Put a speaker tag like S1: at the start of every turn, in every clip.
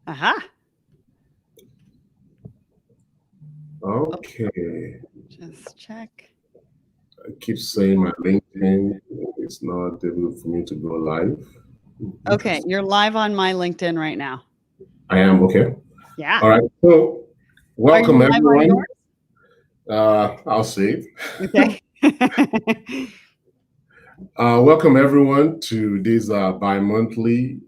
S1: Aha. Oh,
S2: Okay.
S1: just check.
S2: I keep saying my LinkedIn is not able for me to go live.
S1: Okay,
S2: Interesting.
S1: you're live on my LinkedIn right now.
S2: I am okay.
S1: Yeah.
S2: All right. So,
S1: Are you
S2: welcome
S1: live on
S2: everyone.
S1: yours?
S2: I'll see.
S1: Okay.
S2: Welcome everyone to this bi-monthly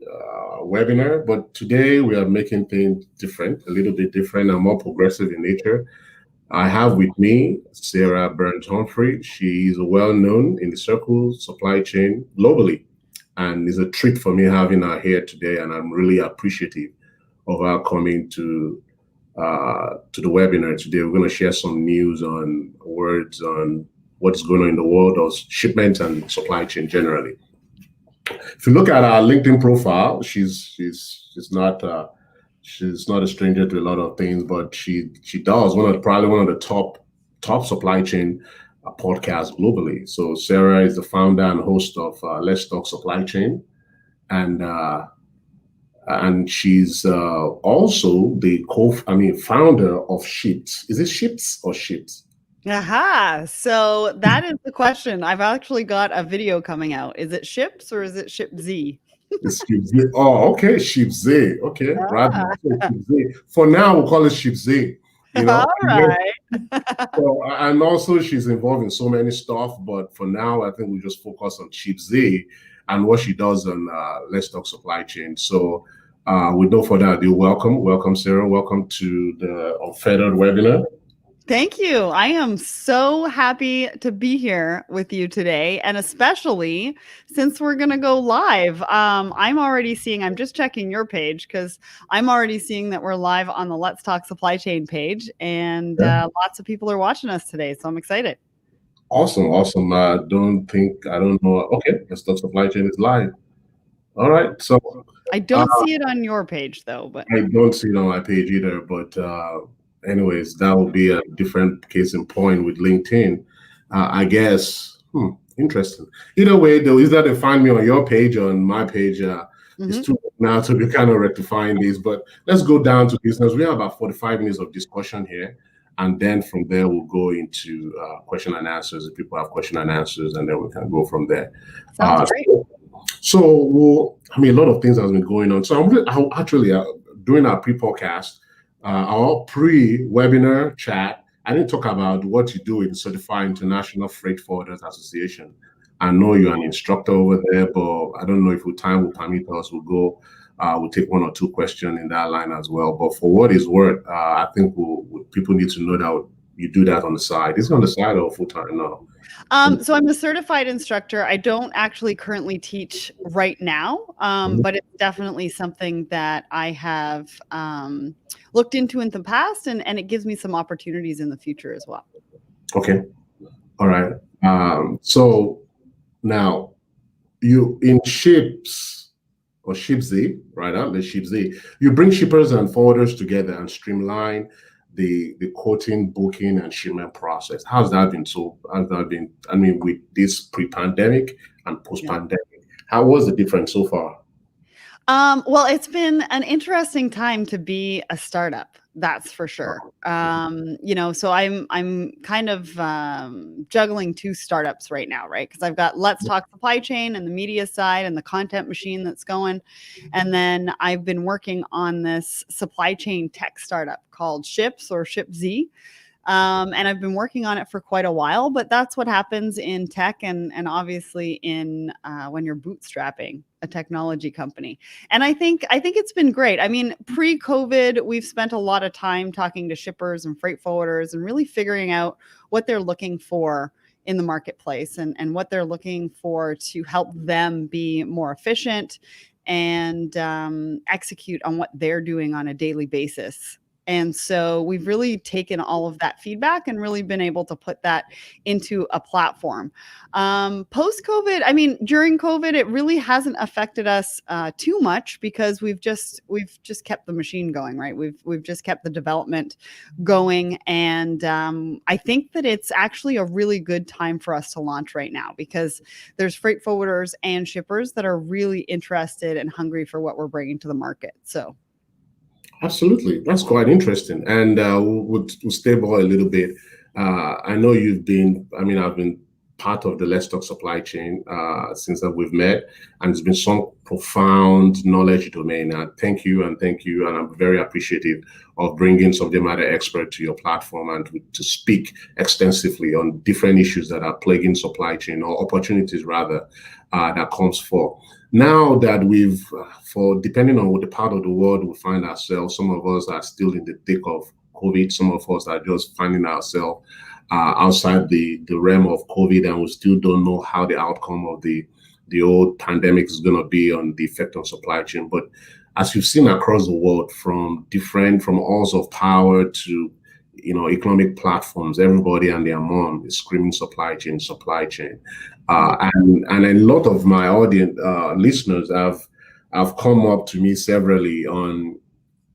S2: webinar. But today we are making things different, a little bit different and more progressive in nature. I have with me Sara Barnes-Humphey. She is well known in the circle supply chain globally, and it's a treat for me having her here today. And I'm really appreciative of her coming to the webinar today. We're going to share some news on words on what's going on in the world of shipment and supply chain generally. If you look at our LinkedIn profile, she's not. She's not a stranger to a lot of things, but she does probably one of the top supply chain podcasts globally. So Sara is the founder and host of Let's Talk Supply Chain, and she's also the founder of Ships. Is it Ships or Ships?
S1: Aha. So that is the question. I've actually got a video coming out. Is it Ships or is it Ship Z?
S2: It's Ships. Oh, okay, Ships. Okay, right. Ships. For now, we'll call it Ships. You know.
S1: All right.
S2: So, and also she's involved in so many stuff, but for now, I think we just focus on Chip Z and what she does on Let's Talk Supply Chain. So, with no further ado, welcome, Sara. Welcome to the Unfettered webinar.
S1: Thank you. I am so happy to be here with you today, and especially since we're going to go live. I'm just checking your page because I'm already seeing that we're live on the Let's Talk Supply Chain page, and lots of people are watching us today. So I'm excited.
S2: Awesome. I don't know. Okay, Let's Talk Supply Chain is live. All right. So
S1: I don't see it on your page though, but
S2: I don't see it on my page either. But anyways, that will be a different case in point with LinkedIn. I guess. Interesting. Either way, though, is that they find me on your page or on my page? It's too late now to be kind of rectifying this. But let's go down to business. We have about 45 minutes of discussion here. And then from there, we'll go into question and answers. If people have question and answers, and then we can go from there.
S1: sounds great.
S2: So, a lot of things has been going on. So, I'm actually during our pre-podcast, our pre-webinar chat, I didn't talk about what you do in Certified International Freight Forwarders Association. I know you're an instructor over there, but I don't know if time will permit us. We'll take one or two questions in that line as well. But for what is worth, I think people need to know that you do that on the side. Is it on the side or full time? No.
S1: So I'm a certified instructor. I don't actually currently teach right now, but it's definitely something that I have looked into in the past, and it gives me some opportunities in the future as well.
S2: Okay. All right. So now you in Ships or Shipsy, right? The Shipsy, you bring shippers and forwarders together and streamline the quoting, booking, and shipment process. How's that been? With this pre-pandemic and post-pandemic, how was the difference so far?
S1: Well, it's been an interesting time to be a startup, that's for sure. So I'm kind of juggling two startups right now, right? Because I've got Let's Talk Supply Chain and the media side and the content machine that's going, and then I've been working on this supply chain tech startup called Ships or Ship Z. And I've been working on it for quite a while, but that's what happens in tech and obviously in when you're bootstrapping a technology company. And I think it's been great. I mean, pre-COVID, we've spent a lot of time talking to shippers and freight forwarders and really figuring out what they're looking for in the marketplace and what they're looking for to help them be more efficient and execute on what they're doing on a daily basis. And so we've really taken all of that feedback and really been able to put that into a platform. Post-COVID, I mean, during COVID, it really hasn't affected us too much because we've just kept the machine going, right? We've just kept the development going, and I think that it's actually a really good time for us to launch right now because there's freight forwarders and shippers that are really interested and hungry for what we're bringing to the market. So.
S2: Absolutely. That's quite interesting. And we'll stay a little bit. I know I've been part of the Let's Talk supply chain since that we've met, and it's been some profound knowledge domain. Thank you and thank you. And I'm very appreciative of bringing subject matter expert to your platform and to speak extensively on different issues that are plaguing supply chain or opportunities rather that comes forth. Now that for depending on what the part of the world we find ourselves, some of us are still in the thick of COVID, some of us are just finding ourselves outside the realm of COVID, and we still don't know how the outcome of the old pandemic is going to be on the effect on supply chain. But as you've seen across the world, from halls of power to economic platforms, everybody and their mom is screaming supply chain, supply chain. And a lot of my audience listeners have come up to me severally on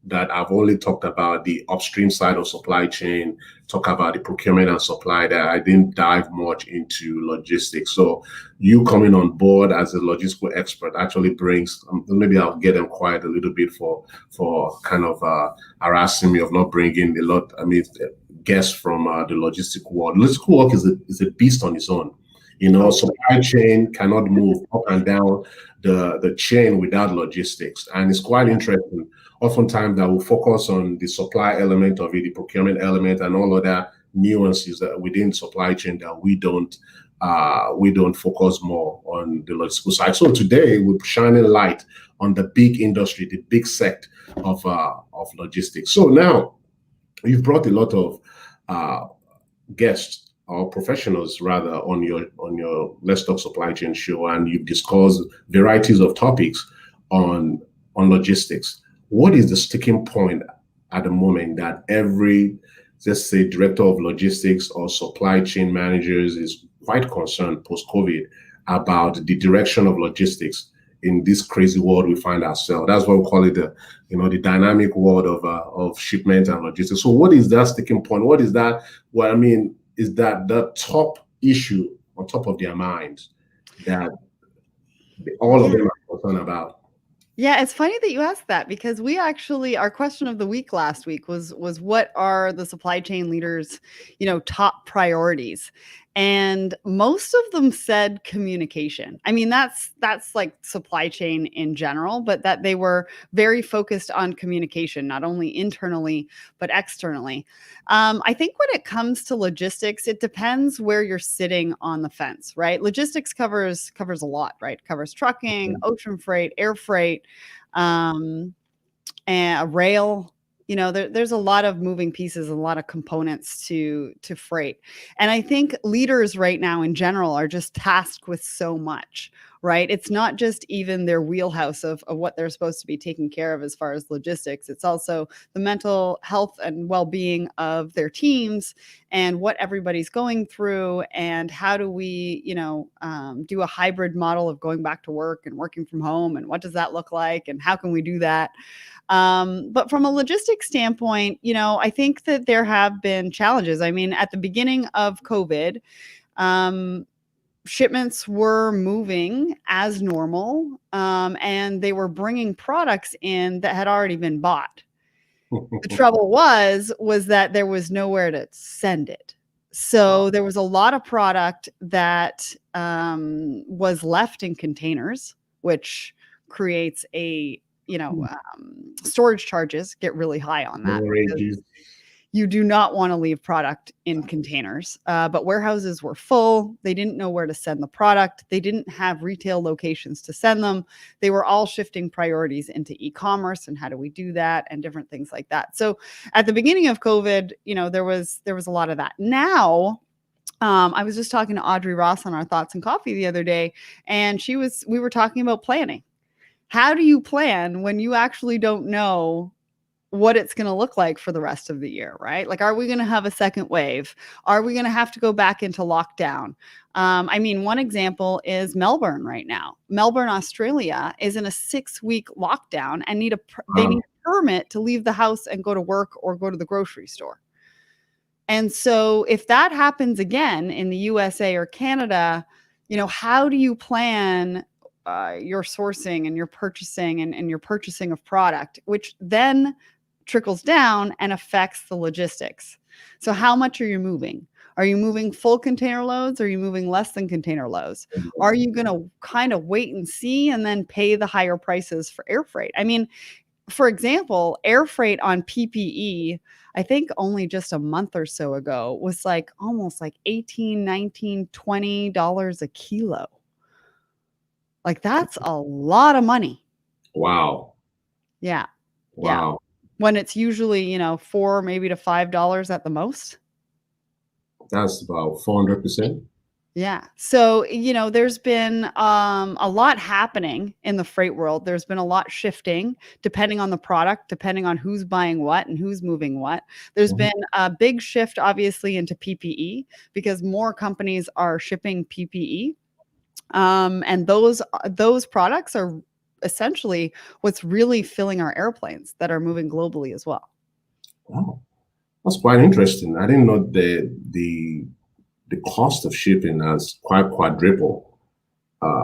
S2: that. I've only talked about the upstream side of supply chain, talk about the procurement and supply, that I didn't dive much into logistics. So you coming on board as a logistical expert actually brings, maybe I'll get them quiet a little bit for kind of harassing me of not bringing a lot, guests from the logistic world. Logistical work is a beast on its own. Supply chain cannot move up and down the chain without logistics. And it's quite interesting. Oftentimes that will focus on the supply element of it, the procurement element, and all of that nuances that within supply chain that we don't focus more on the logistical side. So today we're shining light on the big industry, the big sect of logistics. So now you've brought a lot of guests or professionals rather on your Let's Talk Supply Chain show, and you've discussed varieties of topics on logistics. What is the sticking point at the moment that every, let's say, director of logistics or supply chain managers is quite concerned post-COVID about the direction of logistics in this crazy world we find ourselves? That's what we call it, the dynamic world of shipment and logistics. So what is that sticking point? What is that? What I mean is that the top issue on top of their minds that all of them are concerned about.
S1: Yeah, it's funny that you asked that, because we actually, our question of the week last week was what are the supply chain leaders, top priorities? And most of them said communication. I mean, that's like supply chain in general, but that they were very focused on communication, not only internally, but externally. I think when it comes to logistics, it depends where you're sitting on the fence, right? Logistics covers a lot, right? Covers trucking, ocean freight, air freight, and rail. There's a lot of moving pieces, a lot of components to freight. And I think leaders right now in general are just tasked with so much, right? It's not just even their wheelhouse of what they're supposed to be taking care of as far as logistics. It's also the mental health and well-being of their teams and what everybody's going through, and how do we, do a hybrid model of going back to work and working from home, and what does that look like, and how can we do that? But from a logistics standpoint, I think that there have been challenges. I mean, at the beginning of COVID, shipments were moving as normal, and they were bringing products in that had already been bought. The trouble was that there was nowhere to send it. So there was a lot of product that was left in containers, which creates storage charges get really high on that. You do not want to leave product in containers, but warehouses were full. They didn't know where to send the product. They didn't have retail locations to send them. They were all shifting priorities into e-commerce and how do we do that and different things like that. So at the beginning of COVID, there was a lot of that. Now, I was just talking to Audrey Ross on our Thoughts and Coffee the other day, and we were talking about planning. How do you plan when you actually don't know what it's going to look like for the rest of the year, right? Like, are we going to have a second wave? Are we going to have to go back into lockdown? One example is Melbourne right now. Melbourne, Australia is in a 6-week lockdown and they need a permit to leave the house and go to work or go to the grocery store. And so if that happens again in the USA or Canada, how do you plan your sourcing and your purchasing and your purchasing of product, which then trickles down and affects the logistics. So how much are you moving? Are you moving full container loads? Or are you moving less than container loads? Are you going to kind of wait and see and then pay the higher prices for air freight? I mean, for example, air freight on PPE, I think only just a month or so ago was like almost like 18, 19, $20 a kilo. Like that's a lot of money.
S2: Wow.
S1: Yeah. Yeah.
S2: Wow.
S1: When it's usually, $4 maybe to $5 at the most.
S2: That's about 400%.
S1: Yeah. So, there's been a lot happening in the freight world. There's been a lot shifting depending on the product, depending on who's buying what and who's moving what. There's
S2: Mhm.
S1: been a big shift, obviously, into PPE because more companies are shipping PPE. And those products are essentially what's really filling our airplanes that are moving globally as well.
S2: Wow. That's quite interesting. I didn't know the cost of shipping has quite quadrupled,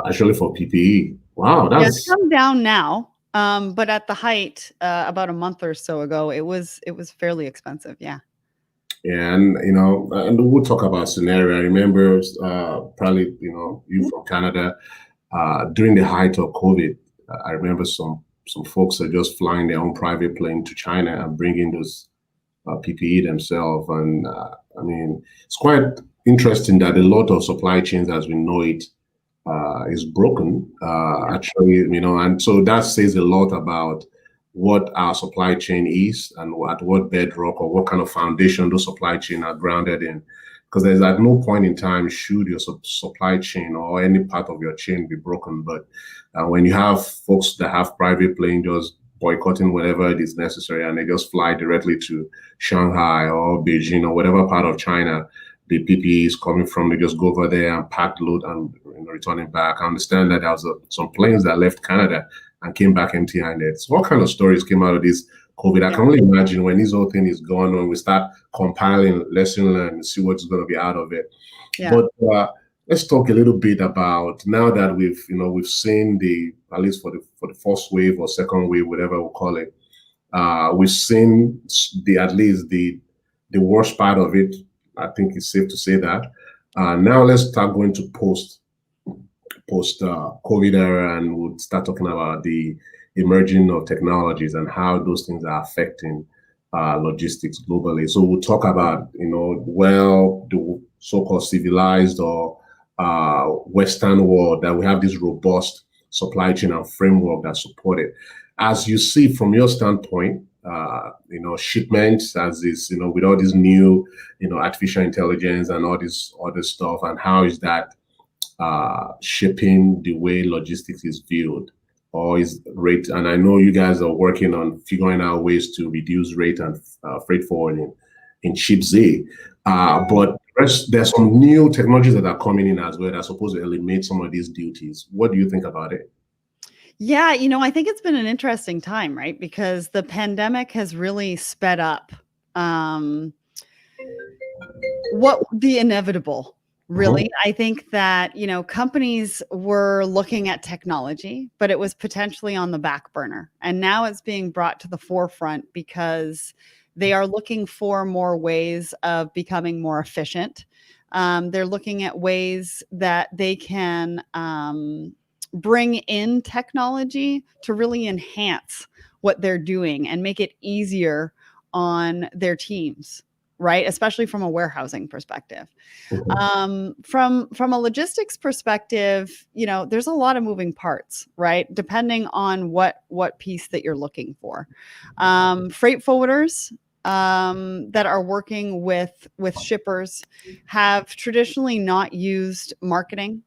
S2: actually for PPE. Wow,
S1: Yeah, it's
S2: that's
S1: come down now, but at the height, about a month or so ago, it was fairly expensive. Yeah.
S2: yeah, and and we'll talk about scenario. I remember probably you from Canada during the height of COVID. I remember some folks are just flying their own private plane to China and bringing those PPE themselves. And I mean, it's quite interesting that a lot of supply chains as we know it is broken,
S1: Yeah.
S2: actually, and so that says a lot about what our supply chain is and at what bedrock or what kind of foundation those supply chain are grounded in. Because there's at no point in time should your supply chain or any part of your chain be broken. But when you have folks that have private plane just boycotting whatever it is necessary and they just fly directly to Shanghai or Beijing or whatever part of China the PPE is coming from. They just go over there and pack load and return it back. I understand that there was some planes that left Canada and came back empty-handed. So what kind of stories came out of this COVID? I
S1: Yeah.
S2: can only imagine when this whole thing is going on, we start compiling lesson learned and see what's going to be out of it.
S1: Yeah.
S2: But let's talk a little bit about now that we've seen the at least for the first wave or second wave, whatever we'll call it. We've seen the at least the worst part of it. I think it's safe to say that. Now let's start going to post COVID era, and we'll start talking about the emerging of technologies and how those things are affecting logistics globally. So we'll talk about the so-called civilized or Western world that we have this robust supply chain and framework that support it. As you see from your standpoint, shipments as is, with all this new, artificial intelligence and all this other stuff, and how is that shaping the way logistics is viewed or is rate? And I know you guys are working on figuring out ways to reduce rate and freight forwarding in Ship Z. But there's some new technologies that are coming in as well that are supposed to eliminate some of these duties. What do you think about it?
S1: Yeah, I think it's been an interesting time, right? Because the pandemic has really sped up um, what the inevitable,
S2: Mhm.
S1: really. I think that, companies were looking at technology, but it was potentially on the back burner. And now it's being brought to the forefront because they are looking for more ways of becoming more efficient. They're looking at ways that they can bring in technology to really enhance what they're doing and make it easier on their teams, right? Especially from a warehousing perspective.
S2: Mhm.
S1: From a logistics perspective, there's a lot of moving parts, right? Depending on what piece that you're looking for. Freight forwarders that are working with shippers have traditionally not used marketing,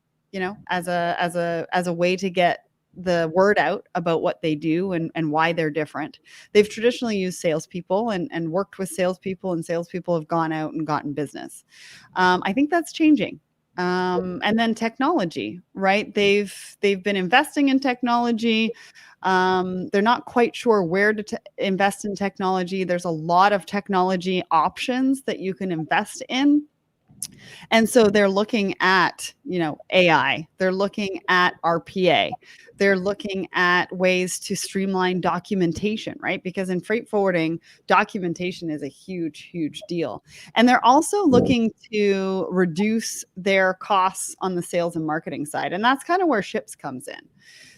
S1: as a way to get the word out about what they do and why they're different. They've traditionally used salespeople and worked with salespeople, and salespeople have gone out and gotten business. I think that's changing. And then technology, right? They've been investing in technology. They're not quite sure where to invest in technology. There's a lot of technology options that you can invest in. And so they're looking at, AI, they're looking at RPA, they're looking at ways to streamline documentation, right? Because in freight forwarding, documentation is a huge, huge deal. And they're also looking to reduce their costs on the sales and marketing side. And that's kind of where Ships comes in.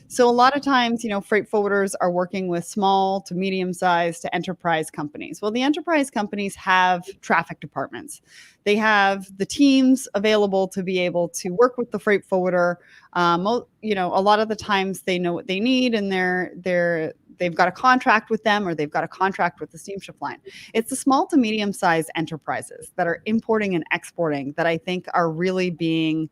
S1: So a lot of times, freight forwarders are working with small to medium sized to enterprise companies. Well, the enterprise companies have traffic departments. They have the teams available to be able to work with the freight forwarder. A lot of the times they know what they need, and they've got a contract with them, or they've got a contract with the steamship line. It's the small to medium sized enterprises that are importing and exporting that I think are really being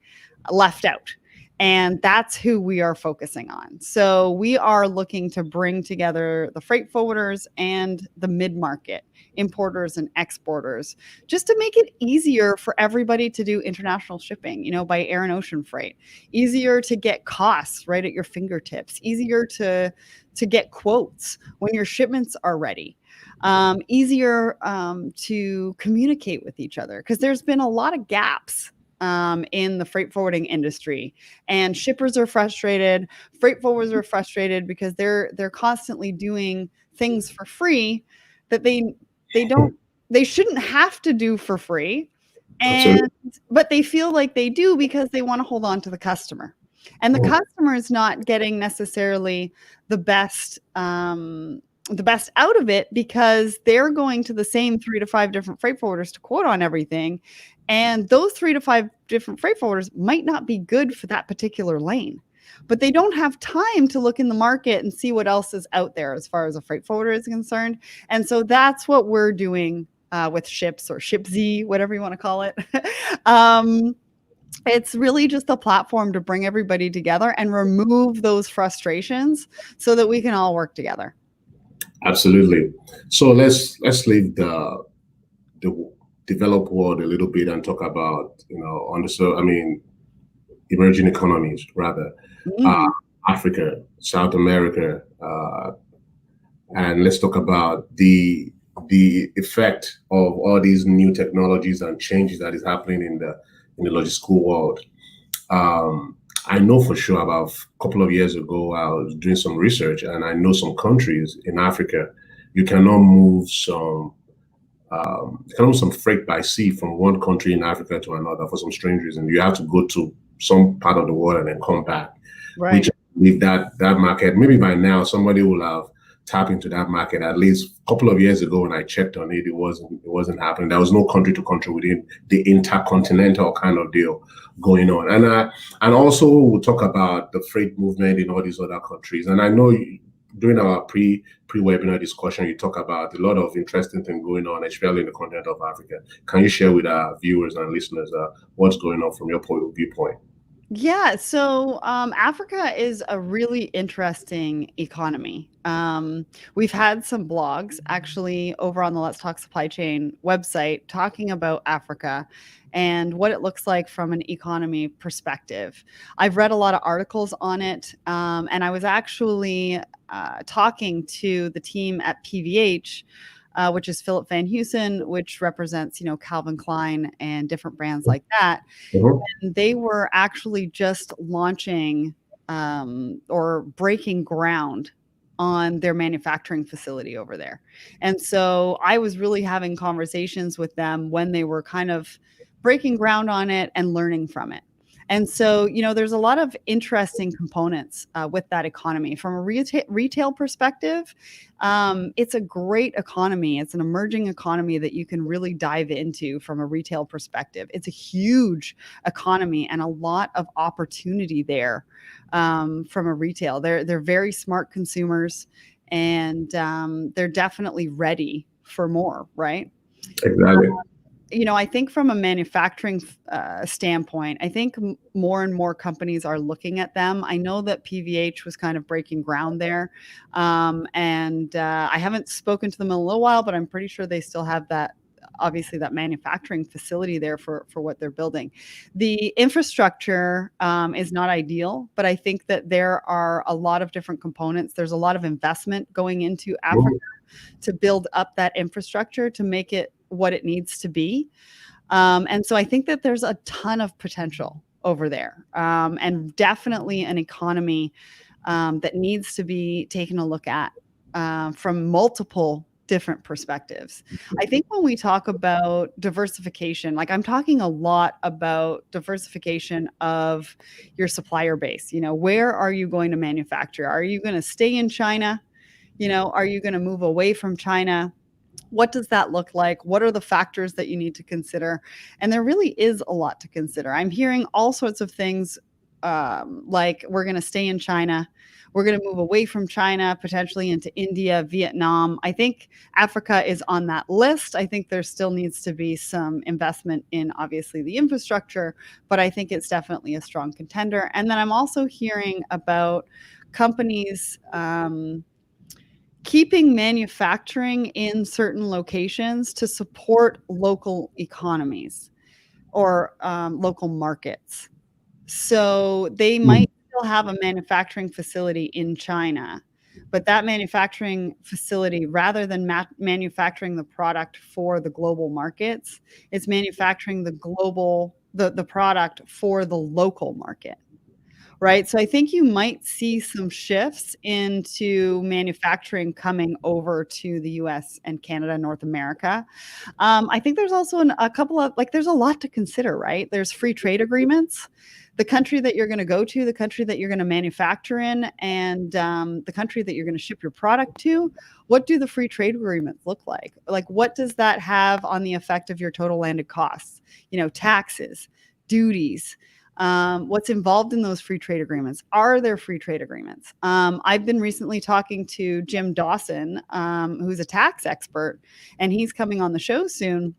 S1: left out. And that's who we are focusing on. So we are looking to bring together the freight forwarders and the mid-market importers and exporters, just to make it easier for everybody to do international shipping, by air and ocean freight. Easier to get costs right at your fingertips. Easier to get quotes when your shipments are ready. Easier to communicate with each other, because there's been a lot of gaps in the freight forwarding industry, and shippers are frustrated. Freight forwarders are frustrated because they're constantly doing things for free that they shouldn't have to do for free,
S2: Absolutely.
S1: but they feel like they do because they want to hold on to the customer, and the customer is not getting necessarily the best. The best out of it, because they're going to the same 3 to 5 different freight forwarders to quote on everything. And those 3 to 5 different freight forwarders might not be good for that particular lane, but they don't have time to look in the market and see what else is out there as far as a freight forwarder is concerned. And so that's what we're doing with Ships, or ShipZ, whatever you want to call it. It's really just a platform to bring everybody together and remove those frustrations so that we can all work together.
S2: Absolutely. So let's leave the developed world a little bit and talk about emerging economies rather, uh,
S1: Mm.
S2: Africa, South America, and let's talk about the effect of all these new technologies and changes that is happening in the logistical world. I know for sure about a couple of years ago, I was doing some research, and I know some countries in Africa, you cannot move some freight by sea from one country in Africa to another for some strange reason. You have to go to some part of the world and then come back. Which
S1: Right.
S2: I believe that market, maybe by now somebody will have tapped into that market. At least a couple of years ago when I checked on it, it wasn't happening. There was no country to country within the intercontinental kind of deal going on. And also we'll talk about the freight movement in all these other countries. And I know during our pre-webinar discussion, you talk about a lot of interesting things going on, especially in the continent of Africa. Can you share with our viewers and listeners what's going on from your viewpoint?
S1: Yeah, so Africa is a really interesting economy. We've had some blogs actually over on the Let's Talk Supply Chain website talking about Africa and what it looks like from an economy perspective. I've read a lot of articles on it, and I was actually talking to the team at PVH, which is Philip Van Heusen, which represents, Calvin Klein and different brands like that.
S2: Mhm.
S1: And they were actually just launching or breaking ground on their manufacturing facility over there. And so I was really having conversations with them when they were kind of breaking ground on it and learning from it. And so, there's a lot of interesting components with that economy. From a retail perspective, it's a great economy. It's an emerging economy that you can really dive into from a retail perspective. It's a huge economy and a lot of opportunity there from a retail. They're very smart consumers, and they're definitely ready for more, right?
S2: Exactly.
S1: I think from a manufacturing standpoint, I think more and more companies are looking at them. I know that PVH was kind of breaking ground there. And I haven't spoken to them in a little while, but I'm pretty sure they still have that, obviously, that manufacturing facility there for what they're building. The infrastructure is not ideal, but I think that there are a lot of different components. There's a lot of investment going into Africa
S2: Mhm.
S1: to build up that infrastructure to make it what it needs to be. And so I think that there's a ton of potential over there, and definitely an economy that needs to be taken a look at from multiple different perspectives. I think when we talk about diversification, like I'm talking a lot about diversification of your supplier base. Where are you going to manufacture? Are you going to stay in China? Are you going to move away from China? What does that look like? What are the factors that you need to consider? And there really is a lot to consider. I'm hearing all sorts of things, like we're going to stay in China. We're going to move away from China, potentially into India, Vietnam. I think Africa is on that list. I think there still needs to be some investment in, obviously, the infrastructure, but I think it's definitely a strong contender. And then I'm also hearing about companies keeping manufacturing in certain locations to support local economies or local markets. So they might still have a manufacturing facility in China, but that manufacturing facility, rather than manufacturing the product for the global markets, it's manufacturing the product for the local market. Right. So I think you might see some shifts into manufacturing coming over to the US and Canada, North America. I think there's also a couple of, like, there's a lot to consider, right? There's free trade agreements, the country that you're going to go to, the country that you're going to manufacture in, and the country that you're going to ship your product to. What do the free trade agreements look like? Like, what does that have on the effect of your total landed costs? Taxes, duties. What's involved in those free trade agreements? Are there free trade agreements? I've been recently talking to Jim Dawson, who's a tax expert, and he's coming on the show soon.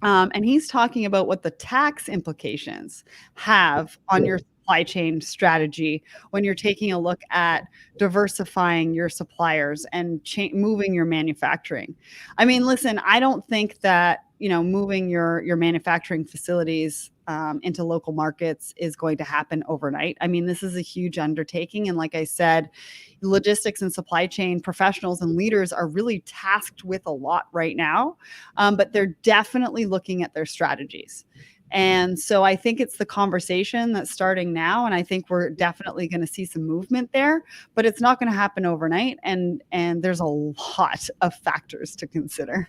S1: And he's talking about what the tax implications have on your supply chain strategy when you're taking a look at diversifying your suppliers and moving your manufacturing. I mean, listen, I don't think that moving your manufacturing facilities into local markets is going to happen overnight. I mean, this is a huge undertaking, and like I said, logistics and supply chain professionals and leaders are really tasked with a lot right now, but they're definitely looking at their strategies. And so I think it's the conversation that's starting now, and I think we're definitely going to see some movement there, but it's not going to happen overnight, and there's a lot of factors to consider.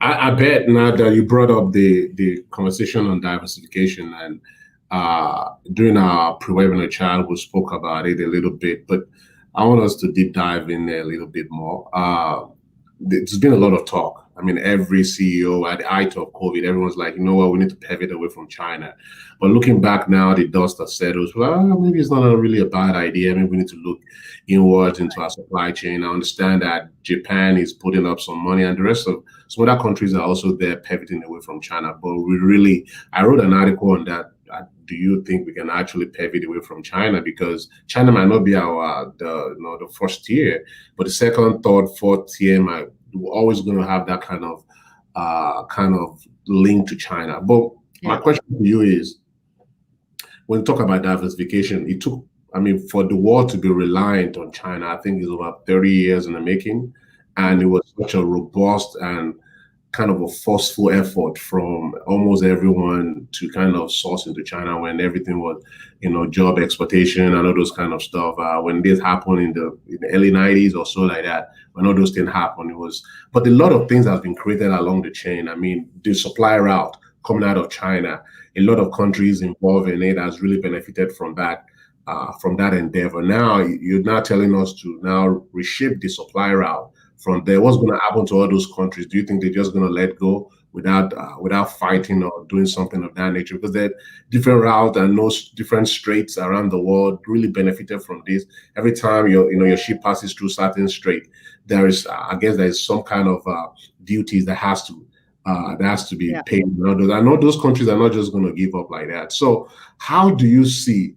S2: I bet now that you brought up the conversation on diversification, and during our pre-webinar chat, we spoke about it a little bit, but I want us to deep dive in there a little bit more. There's been a lot of talk. I mean, every CEO at the height of COVID, everyone's like, you know what, we need to pivot away from China. But looking back now, the dust has settled. Well, maybe it's not really a bad idea. Maybe we need to look inwards into our supply chain. I understand that Japan is putting up some money, and the rest of some other countries are also there pivoting away from China. But I wrote an article on that. Do you think we can actually pivot away from China? Because China might not be the first tier, but the second, third, fourth tier we're always going to have that kind of link to China. But my question to you is, when you talk about diversification, it took, for the world to be reliant on China, I think it's about 30 years in the making, and it was such a robust and kind of a forceful effort from almost everyone to kind of source into China when everything was, job exportation and all those kind of stuff. When this happened in the early 90s or so like that, when all those things happened, but a lot of things have been created along the chain. I mean, the supply route coming out of China, a lot of countries involved in it has really benefited from that endeavor. Now, you're now telling us to now reshape the supply route from there. What's going to happen to all those countries? Do you think they're just going to let go without fighting or doing something of that nature? Because they're different routes and those different straits around the world really benefited from this. Every time your ship passes through certain strait, there is some kind of duties that has to be paid. I know those countries are not just going to give up like that. So how do you see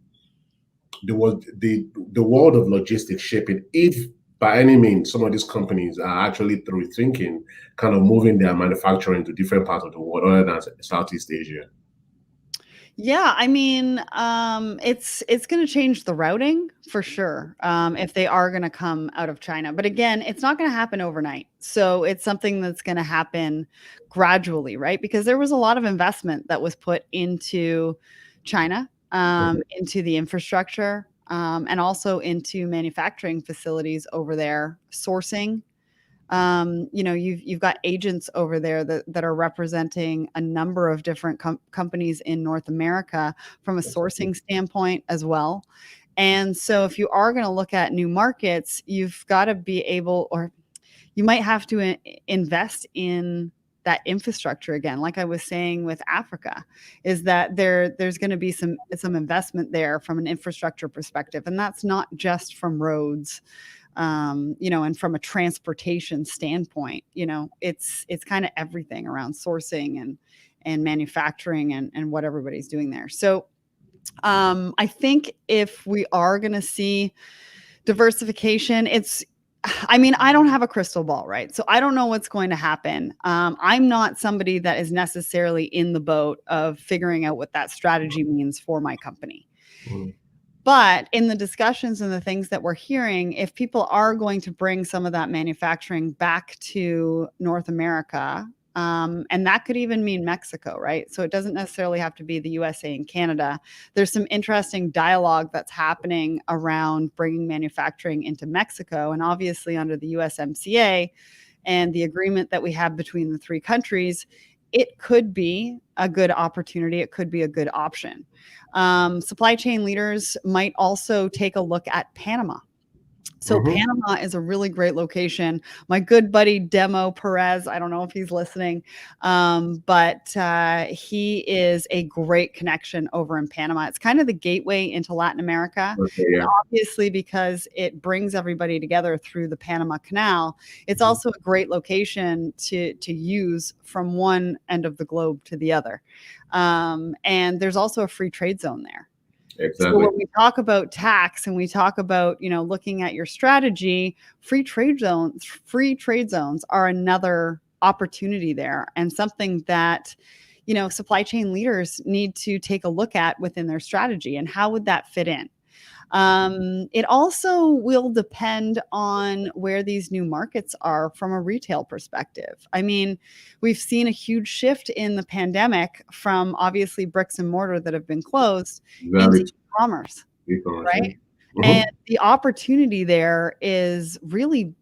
S2: the world of logistics shaping, if by any means some of these companies are actually rethinking kind of moving their manufacturing to different parts of the world other than Southeast Asia?
S1: Yeah, I mean, it's going to change the routing for sure, if they are going to come out of China. But again, it's not going to happen overnight. So it's something that's going to happen gradually, right? Because there was a lot of investment that was put into China,
S2: Mhm.
S1: into the infrastructure, and also into manufacturing facilities over there, sourcing. You've got agents over there that are representing a number of different companies in North America from a sourcing standpoint as well. And so if you are going to look at new markets, you've got to be able, or you might have to invest in that infrastructure again. Like I was saying with Africa, is that there's going to be some investment there from an infrastructure perspective, and that's not just from roads, and from a transportation standpoint. It's kind of everything around sourcing and manufacturing and what everybody's doing there. So I think if we are going to see diversification, I mean, I don't have a crystal ball, right? So I don't know what's going to happen. I'm not somebody that is necessarily in the boat of figuring out what that strategy means for my company.
S2: Mhm.
S1: But in the discussions and the things that we're hearing, if people are going to bring some of that manufacturing back to North America, and that could even mean Mexico, right? So it doesn't necessarily have to be the USA and Canada. There's some interesting dialogue that's happening around bringing manufacturing into Mexico. And obviously, under the USMCA and the agreement that we have between the three countries, it could be a good opportunity. It could be a good option. Supply chain leaders might also take a look at Panama. So
S2: Mhm.
S1: Panama is a really great location. My good buddy Demo Perez, I don't know if he's listening, but he is a great connection over in Panama. It's kind of the gateway into Latin America.
S2: Okay,
S1: And
S2: yeah.
S1: obviously, because it brings everybody together through the Panama Canal, it's
S2: Mhm.
S1: also a great location to use from one end of the globe to the other. And there's also a free trade zone there. So
S2: Exactly.
S1: when we talk about tax and we talk about, looking at your strategy, free trade zones are another opportunity there, and something that, supply chain leaders need to take a look at within their strategy, and how would that fit in? It also will depend on where these new markets are from a retail perspective. I mean, we've seen a huge shift in the pandemic from obviously bricks and mortar that have been closed into
S2: Very
S1: e-commerce,
S2: e-commerce, yeah.
S1: right? And
S2: Mhm.
S1: the opportunity there is really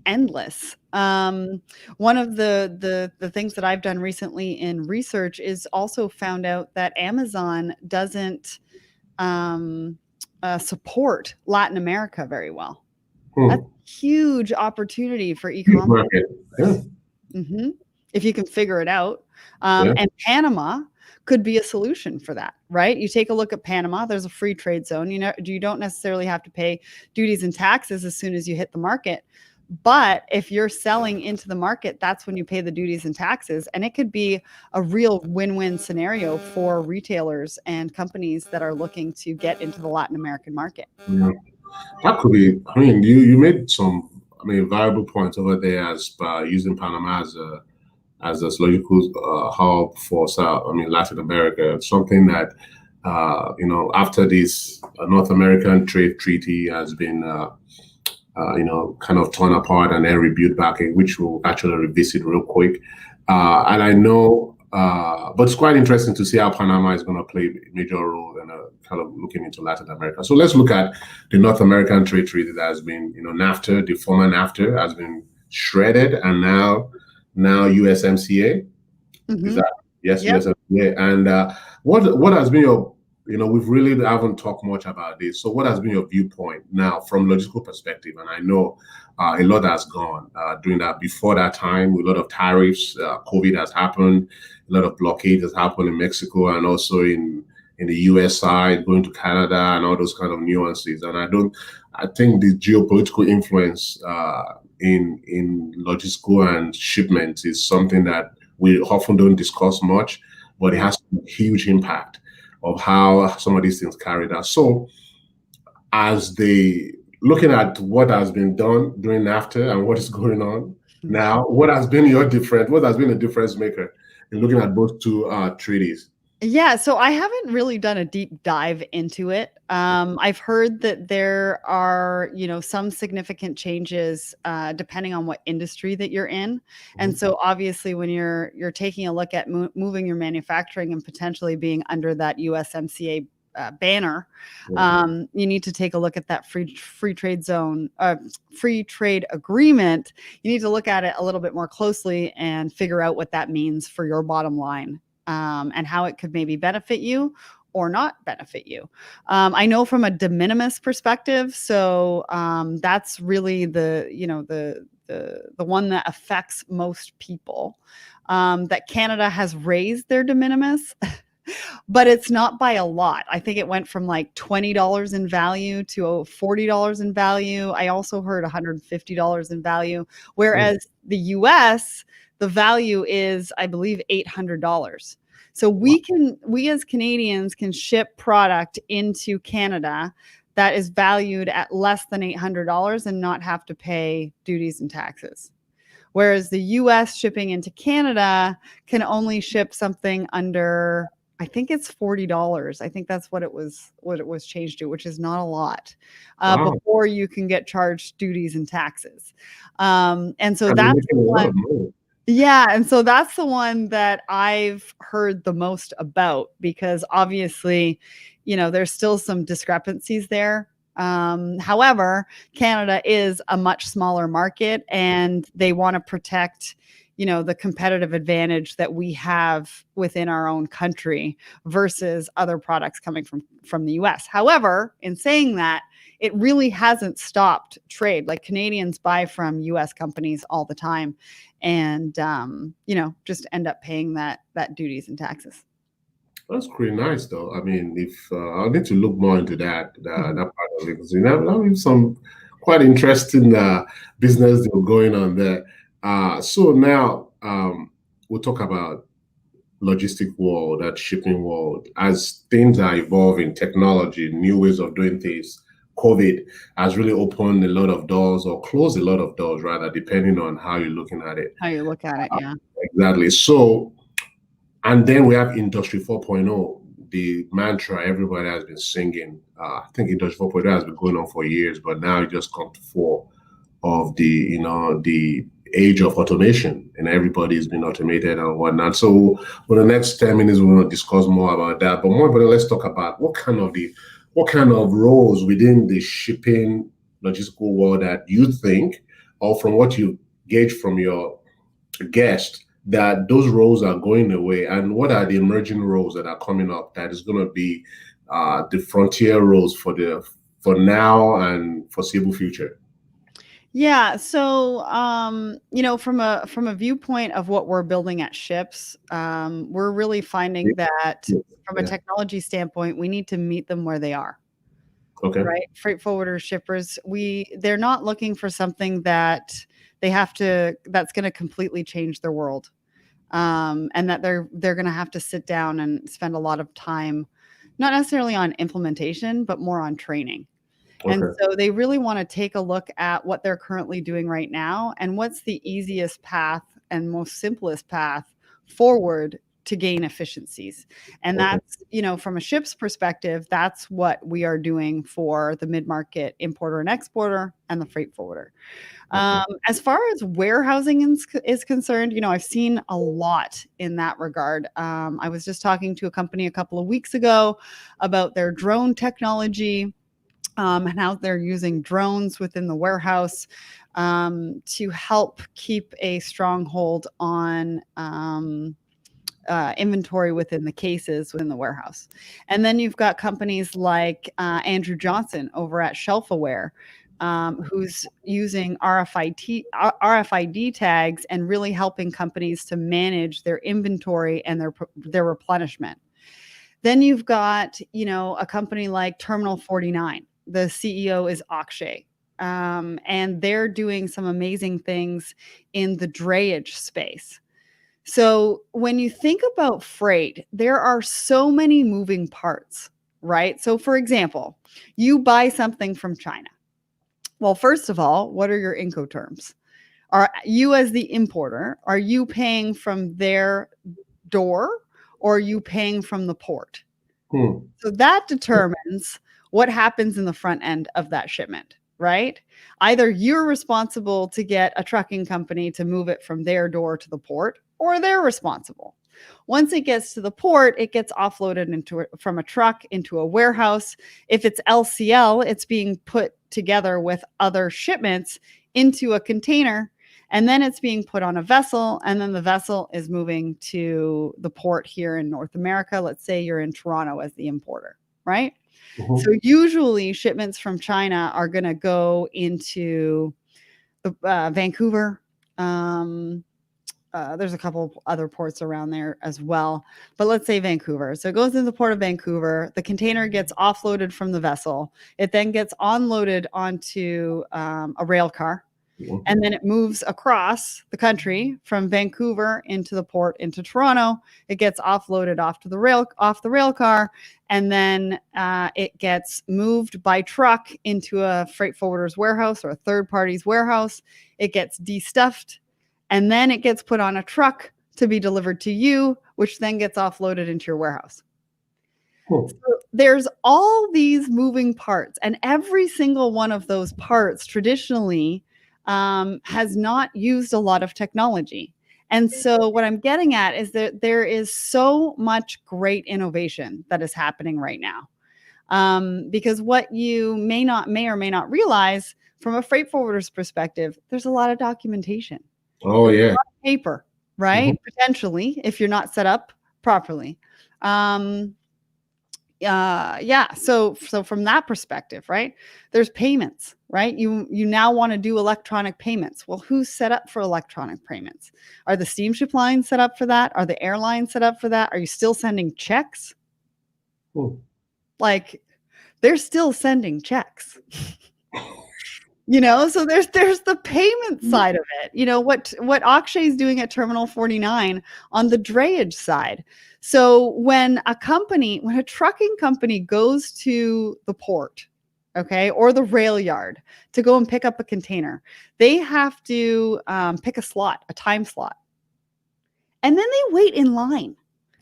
S1: endless. One of the things that I've done recently in research is also found out that Amazon doesn't um, support Latin America very well. That's
S2: Hmm.
S1: a huge opportunity for
S2: Huge
S1: e-commerce.
S2: market. Yeah.
S1: If you can figure it out.
S2: Yeah.
S1: And Panama could be a solution for that, right? You take a look at Panama, there's a free trade zone. You don't necessarily have to pay duties and taxes as soon as you hit the market. But if you're selling into the market, that's when you pay the duties and taxes. And it could be a real win-win scenario for retailers and companies that are looking to get into the Latin American market.
S2: Yeah. That could be. I mean, you made some, I mean, valuable points over there as by using Panama as a logical hub for South. I mean, Latin America. Something that after this North American trade treaty has been kind of torn apart and then rebuilt back, which we'll actually revisit real quick. And I know, but it's quite interesting to see how Panama is going to play a major role in kind of looking into Latin America. So let's look at the North American trade treaty that has been, NAFTA, the former NAFTA has been shredded, and now USMCA. Is
S1: Hmm.
S2: that yes,
S1: Yep.
S2: USMCA? And what has been your we've really haven't talked much about this. So, what has been your viewpoint now from logistical perspective? And I know a lot has gone during that. Before that time, a lot of tariffs, COVID has happened, a lot of blockade has happened in Mexico and also in the US side, going to Canada and all those kind of nuances. And I think the geopolitical influence in logistical and shipments is something that we often don't discuss much, but it
S1: Right.
S2: has a huge impact of how some of these things carried out. So, as they looking at what has been done during NAFTA and what is going on now, what has been the difference maker in looking at both two treaties?
S1: Yeah, so I haven't really done a deep dive into it. I've heard that there are, some significant changes depending on what industry that you're in, and
S2: Mhm.
S1: so obviously, when you're taking a look at moving your manufacturing and potentially being under that USMCA banner,
S2: Mhm.
S1: you need to take a look at that free trade zone, free trade agreement. You need to look at it a little bit more closely and figure out what that means for your bottom line, and how it could maybe benefit you or not benefit you. I know from a de minimis perspective, so that's really the one that affects most people. That Canada has raised their de minimis, but it's not by a lot. I think it went from like $20 in value to $40 in value. I also heard $150 in value,
S2: Mm.
S1: whereas the US, the value is, I believe, $800. So
S2: Wow.
S1: we as Canadians can ship product into Canada that is valued at less than $800 and not have to pay duties and taxes. Whereas the US shipping into Canada can only ship something under, I think it's $40. I think that's what it was changed to, which is not a lot.
S2: Wow.
S1: Before you can get charged duties and taxes. And so
S2: And they're
S1: that's
S2: making
S1: the
S2: a lot
S1: one.
S2: of money.
S1: Yeah, and so that's the one that I've heard the most about because obviously, there's still some discrepancies there. However, Canada is a much smaller market and they want to protect, the competitive advantage that we have within our own country versus other products coming from the US. However, in saying that, it really hasn't stopped trade. Like Canadians buy from US companies all the time and just end up paying that duties and taxes.
S2: That's pretty nice, though. I mean, if I'll need to look more into that
S1: Mhm.
S2: part of it because that some quite interesting business deal going on there. So now we'll talk about logistic world, that shipping world, as things are evolving, technology, new ways of doing things. COVID has really opened a lot of doors or closed a lot of doors, rather, depending on how you're looking at it.
S1: How you look at it, yeah.
S2: Exactly. So, and then we have Industry 4.0, the mantra everybody has been singing. I think Industry 4.0 has been going on for years, but now it just come to fore of the age of automation, and everybody's been automated and whatnot. So for the next 10 minutes, we want to discuss more about that. But more importantly, let's talk about what kind of roles within the shipping logistical world that you think, or from what you gauge from your guest, that those roles are going away, and what are the emerging roles that are coming up that is going to be the frontier roles for now and foreseeable future.
S1: Yeah, so from a viewpoint of what we're building at ships, we're really finding that from a
S2: Yeah.
S1: technology standpoint, we need to meet them where they are.
S2: Okay.
S1: Right? Freight forwarders, shippers, they're not looking for something that that's going to completely change their world. And that they're going to have to sit down and spend a lot of time, not necessarily on implementation, but more on training. And
S2: Okay.
S1: so they really want to take a look at what they're currently doing right now and what's the easiest path and most simplest path forward to gain efficiencies. And
S2: Okay.
S1: that's, from a ship's perspective, that's what we are doing for the mid-market importer and exporter and the freight forwarder.
S2: Okay.
S1: As far as warehousing is concerned, I've seen a lot in that regard. I was just talking to a company a couple of weeks ago about their drone technology, and how they're using drones within the warehouse to help keep a stronghold on inventory within the cases within the warehouse. And then you've got companies like Andrew Johnson over at Shelf Aware, who's using RFID tags and really helping companies to manage their inventory and their replenishment. Then you've got, a company like Terminal 49. The CEO is Akshay. And they're doing some amazing things in the drayage space. So when you think about freight, there are so many moving parts, right? So for example, you buy something from China. Well, first of all, what are your Incoterms? Are you, as the importer, are you paying from their door, or are you paying from the port?
S2: Hmm.
S1: So that determines what happens in the front end of that shipment, right? Either you're responsible to get a trucking company to move it from their door to the port, or they're responsible. Once it gets to the port, it gets offloaded from a truck into a warehouse. If it's LCL, it's being put together with other shipments into a container, and then it's being put on a vessel, and then the vessel is moving to the port here in North America. Let's say you're in Toronto as the importer, right? So
S2: Mhm.
S1: usually shipments from China are going to go into Vancouver. Um, there's a couple other ports around there as well, but let's say Vancouver. So it goes into the port of Vancouver. The container gets offloaded from the vessel. It then gets unloaded onto a rail car,
S2: Mhm.
S1: and then it moves across the country from Vancouver into the port into Toronto. It gets offloaded off the rail car, and then it gets moved by truck into a freight forwarder's warehouse or a third party's warehouse. It gets destuffed, and then it gets put on a truck to be delivered to you, which then gets offloaded into your warehouse.
S2: Hmm.
S1: So there's all these moving parts, and every single one of those parts traditionally has not used a lot of technology. And so, what I'm getting at is that there is so much great innovation that is happening right now. Because what you may or may not realize from a freight forwarder's perspective, there's a lot of documentation,
S2: Oh
S1: there's a
S2: yeah.
S1: lot of paper,
S2: Mhm.
S1: right? Potentially, if you're not set up properly. Um, yeah, so from that perspective, right, there's payments, right? You now want to do electronic payments. Well, who's set up for electronic payments? Are the steamship lines set up for that? Are the airlines set up for that? Are you still sending checks?
S2: Hmm.
S1: Like, they're still sending checks. So there's the payment side of it. What Akshay is doing at Terminal 49 on the drayage side. So when a trucking company goes to the port, okay, or the rail yard to go and pick up a container, they have to pick a time slot, and then they wait in line.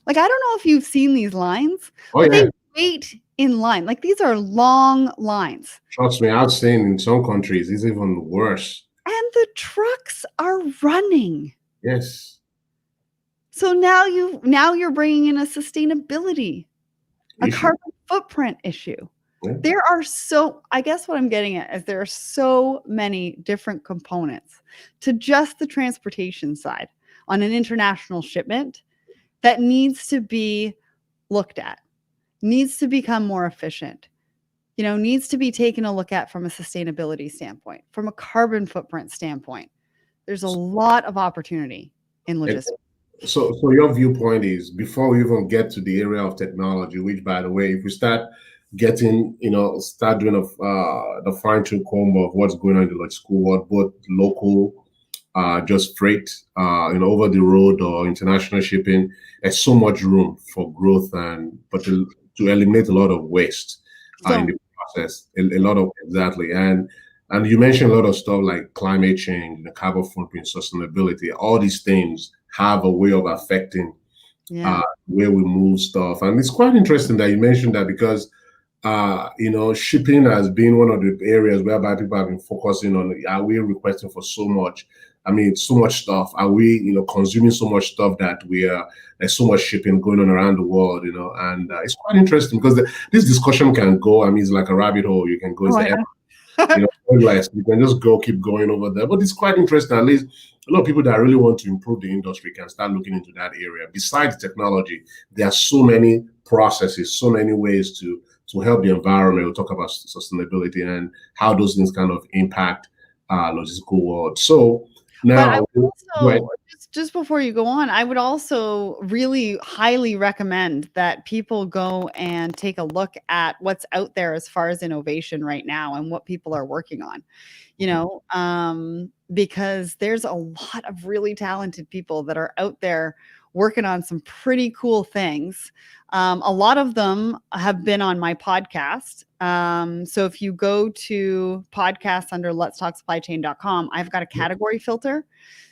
S1: Like, I don't know if you've seen these lines,
S2: Oh
S1: but they
S2: yeah.
S1: wait in line. Like, these are long lines.
S2: Trust me, I've seen in some countries it's even worse.
S1: And the trucks are running.
S2: Yes.
S1: So now you're bringing in a sustainability, a
S2: Issue.
S1: carbon footprint issue.
S2: Yeah.
S1: I guess what I'm getting at is there are so many different components to just the transportation side on an international shipment that needs to be looked at, needs to become more efficient, needs to be taken a look at from a sustainability standpoint, from a carbon footprint standpoint. There's a lot of opportunity in
S2: And
S1: logistics.
S2: so your viewpoint is before we even get to the area of technology, which by the way, if we start getting, start doing the fine tune comb of what's going on in the logistical world, both local, just freight, over the road or international shipping, there's so much room for growth but to eliminate a lot of waste in
S1: So
S2: the process, a lot of exactly. And you mentioned a lot of stuff like climate change, the carbon footprint, sustainability. All these things have a way of affecting
S1: yeah.
S2: where we move stuff. And it's quite interesting that you mentioned that because shipping has been one of the areas whereby people have been focusing on, are we requesting for so much? I mean, so much stuff. Are we, consuming so much stuff that there's so much shipping going on around the world, and it's quite interesting because this discussion can go, I mean, it's like a rabbit hole. You can go,
S1: Oh,
S2: it's
S1: I
S2: the
S1: know.
S2: endless. You can just keep going over there. But it's quite interesting. At least a lot of people that really want to improve the industry can start looking into that area. Besides technology, there are so many processes, so many ways to help the environment. We'll talk about sustainability and how those things kind of impact logistical world. So
S1: But I
S2: now,
S1: would
S2: go ahead.
S1: also just before you go on, I would also really highly recommend that people go and take a look at what's out there as far as innovation right now and what people are working on. Because there's a lot of really talented people that are out there working on some pretty cool things. A lot of them have been on my podcast. So if you go to podcasts under letstalksupplychain.com, I've got a category filter.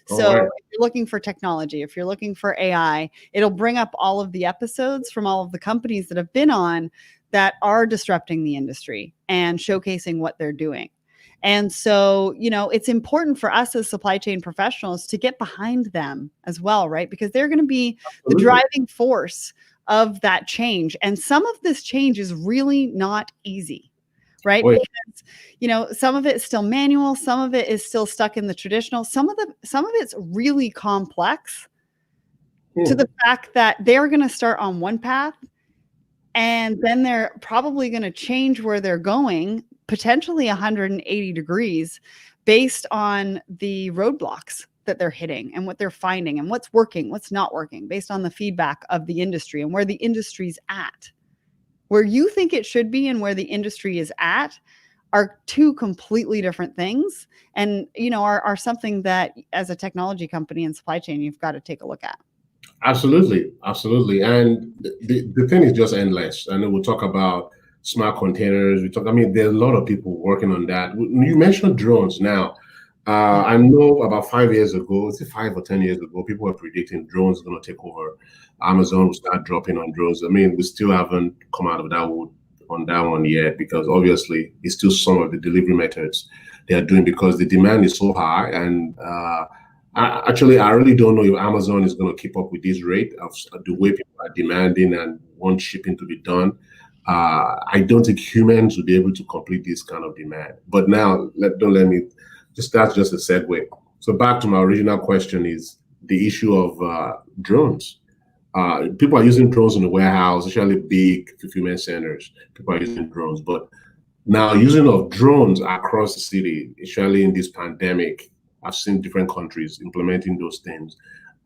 S2: All
S1: So
S2: right.
S1: if you're looking for technology, if you're looking for AI, it'll bring up all of the episodes from all of the companies that have been on that are disrupting the industry and showcasing what they're doing. And so, it's important for us as supply chain professionals to get behind them as well, right? Because they're going to be the
S2: Absolutely.
S1: driving force of that change. And some of this change is really not easy, right?
S2: Oh, yeah.
S1: Because, some of it is still manual, some of it is still stuck in the traditional, some of it's really complex to the fact that they're going to start on one path and then they're probably going to change where they're going, potentially 180 degrees, based on the roadblocks that they're hitting and what they're finding and what's working, what's not working, based on the feedback of the industry and where the industry's at. Where you think it should be and where the industry is at are two completely different things, and are something that as a technology company and supply chain you've got to take a look at.
S2: Absolutely, absolutely. And the thing is just endless. I know we'll talk about smart containers. I mean, there are a lot of people working on that. You mentioned drones now. I know about 5 years ago, is it 5 or 10 years ago, people were predicting drones are going to take over. Amazon will start dropping on drones. I mean, we still haven't come out of that wood on that one yet, because obviously it's still some of the delivery methods they are doing because the demand is so high. And I really don't know if Amazon is going to keep up with this rate of the way people are demanding and want shipping to be done. I don't think humans will be able to complete this kind of demand. But now, don't let me that's just a segue. So back to my original question is the issue of drones. People are using drones in the warehouse, especially big fulfillment centers. People are using drones, but now using of drones across the city, especially in this pandemic, I've seen different countries implementing those things.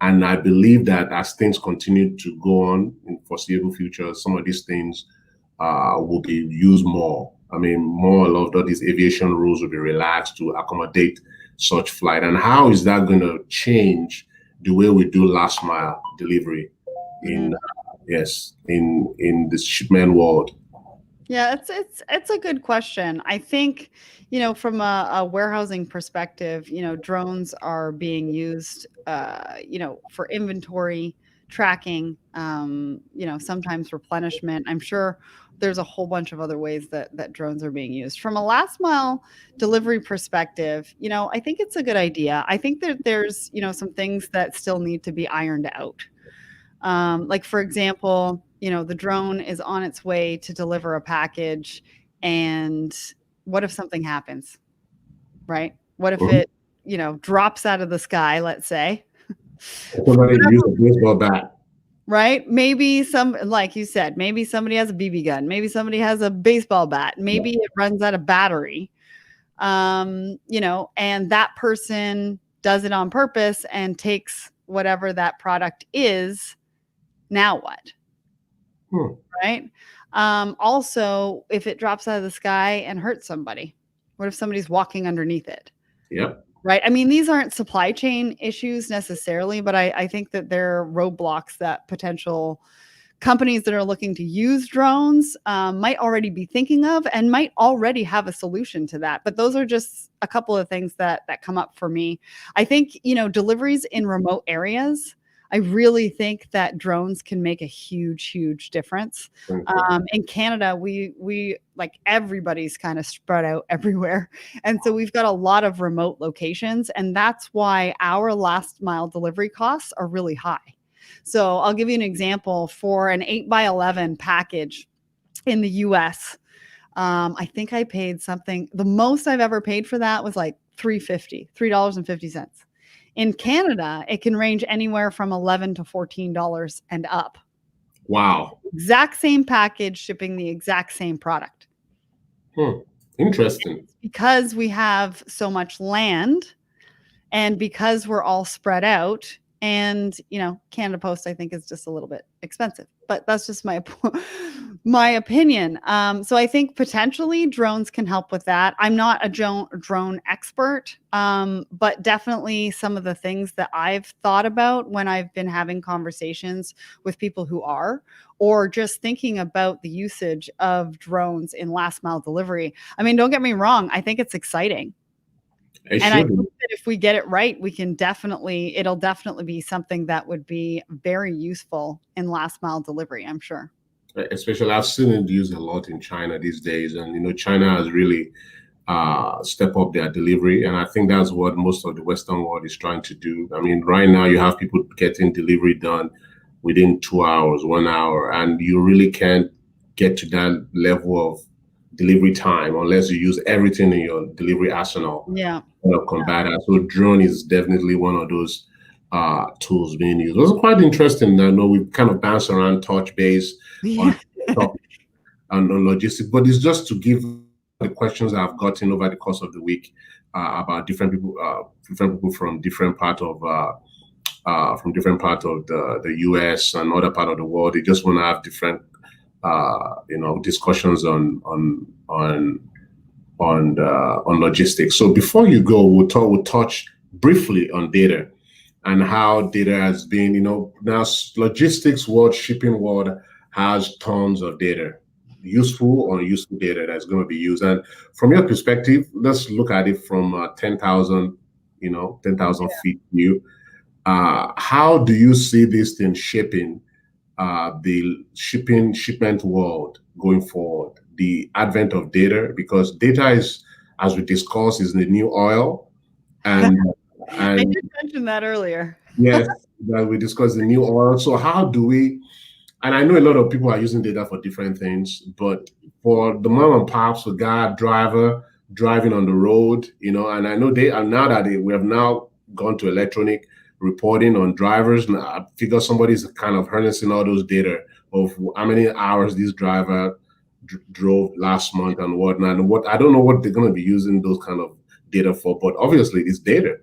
S2: And I believe that as things continue to go on in foreseeable future, some of these things will be used more. I mean, more a lot of these aviation rules will be relaxed to accommodate such flight. And how is that going to change the way we do last mile delivery in in the shipment world?
S1: Yeah, it's a good question. I think, from a warehousing perspective, drones are being used, for inventory tracking, sometimes replenishment. I'm sure there's a whole bunch of other ways that drones are being used. From a last mile delivery perspective, I think it's a good idea. I think that there's, some things that still need to be ironed out. Like, for example, the drone is on its way to deliver a package, and what if something happens, right? What if
S2: Mhm.
S1: it, drops out of the sky, let's say, for
S2: Somebody
S1: whatever,
S2: use a baseball bat.
S1: right? Maybe like you said, maybe somebody has a BB gun, maybe somebody has a baseball bat, maybe it runs out of battery, and that person does it on purpose and takes whatever that product is. Now what?
S2: Hmm.
S1: Right? Also, if it drops out of the sky and hurts somebody, what if somebody's walking underneath it?
S2: Yep.
S1: Right? I mean, these aren't supply chain issues necessarily, but I think that they're roadblocks that potential companies that are looking to use drones might already be thinking of and might already have a solution to that. But those are just a couple of things that come up for me. I think, deliveries in remote areas, I really think that drones can make a huge, huge difference. In Canada, we like everybody's kind of spread out everywhere, and so we've got a lot of remote locations, and that's why our last mile delivery costs are really high. So I'll give you an example. For an 8x11 package in the US, I think I paid something, the most I've ever paid for that was like $3.50. In Canada, it can range anywhere from $11 to $14 and up.
S2: Wow.
S1: Exact same package, shipping the exact same product.
S2: Interesting.
S1: It's because we have so much land, and because we're all spread out, And, Canada Post, I think, is just a little bit expensive, but that's just my my opinion. So I think potentially drones can help with that. I'm not a drone expert, but definitely some of the things that I've thought about when I've been having conversations with people who are, or just thinking about the usage of drones in last mile delivery. I mean, don't get me wrong, I think it's exciting.
S2: It
S1: And I
S2: should.
S1: think that if we get it right, it'll definitely be something that would be very useful in last mile delivery, I'm sure.
S2: Especially, I've seen it used a lot in China these days, and China has really step up their delivery, and I think that's what most of the Western world is trying to do. I mean, right now you have people getting delivery done within 2 hours, 1 hour, and you really can't get to that level of delivery time unless you use everything in your delivery arsenal
S1: Yeah.
S2: to combat that. So drone is definitely one of those tools being used. It was quite interesting. I know we kind of bounce around, touch base on
S1: Yeah.
S2: on logistics, but it's just to give the questions I've gotten over the course of the week about different people from different part of the U.S. and other part of the world. They just want to have different discussions on logistics. So before you go, we'll touch briefly on data and how data has been, now logistics world, shipping world has tons of data, useful or unuseful data that's going to be used. And from your perspective, let's look at it from 10,000 feet view. How do you see this thing shaping the shipment world going forward? The advent of data, because data is, as we discussed, is the new oil, and
S1: I did mention that earlier.
S2: yes, that we discussed the new oil. So how do we? And I know a lot of people are using data for different things, but for the mom and pops, the guy driver driving on the road, and I know they are now that we have now gone to electronic reporting on drivers. And I figure somebody's kind of harnessing all those data of how many hours this driver drove last month and whatnot. And I don't know what they're going to be using those kind of data for, but obviously it's data,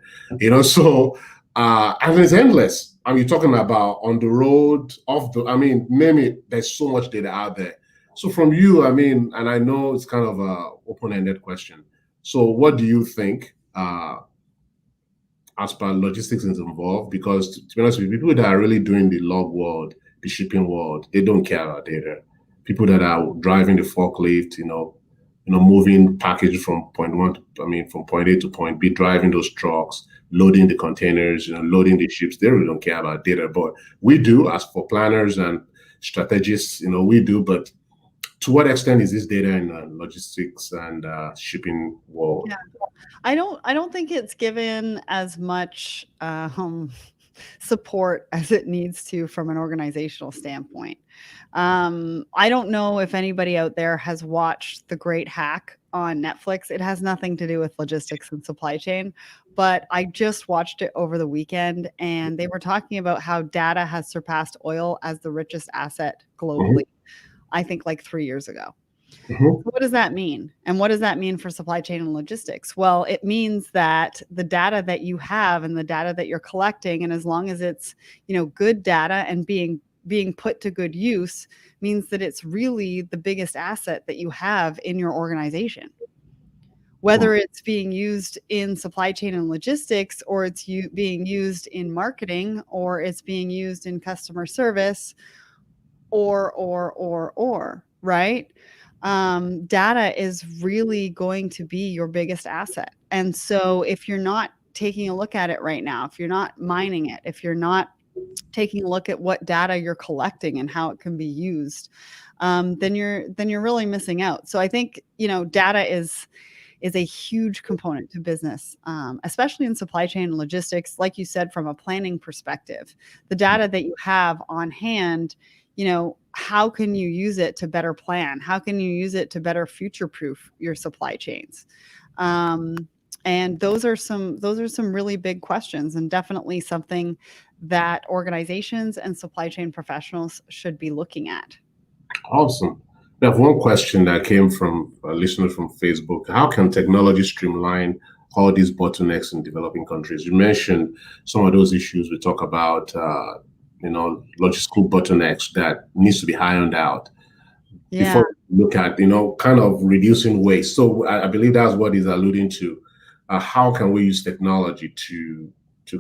S2: So and it's endless. I mean, you're talking about on the road, name it. There's so much data out there. So from you, I mean, and I know it's kind of a open-ended question. So what do you think? As per logistics is involved, because to be honest with you, people that are really doing the log world, the shipping world, they don't care about data. People that are driving the forklift, moving package from from point A to point B, driving those trucks, loading the containers, loading the ships, they really don't care about data. But we do, as for planners and strategists, we do. But to what extent is this data in logistics and shipping world?
S1: Yeah. I don't think it's given as much support as it needs to from an organizational standpoint. I don't know if anybody out there has watched The Great Hack on Netflix. It has nothing to do with logistics and supply chain, but I just watched it over the weekend, and they were talking about how data has surpassed oil as the richest asset globally. I think like 3 years ago. What does that mean? And what does that mean for supply chain and logistics? Well, it means that the data that you have and the data that you're collecting, and as long as it's, good data and being put to good use, means that it's really the biggest asset that you have in your organization. Whether it's being used in supply chain and logistics, or it's being used in marketing, or it's being used in customer service, or, right? Data is really going to be your biggest asset. And so if you're not taking a look at it right now, if you're not mining it, if you're not taking a look at what data you're collecting and how it can be used, then you're really missing out. So I think, data is a huge component to business, especially in supply chain and logistics. Like you said, from a planning perspective, the data that you have on hand, how can you use it to better plan? How can you use it to better future-proof your supply chains? And those are some really big questions, and definitely something that organizations and supply chain professionals should be looking at.
S2: Awesome. We have one question that came from a listener from Facebook. How can technology streamline call these bottlenecks in developing countries. You mentioned some of those issues. We talk about, logistical bottlenecks that needs to be ironed out
S1: Yeah.
S2: before we look at, kind of reducing waste. So I believe that's what he's alluding to. How can we use technology to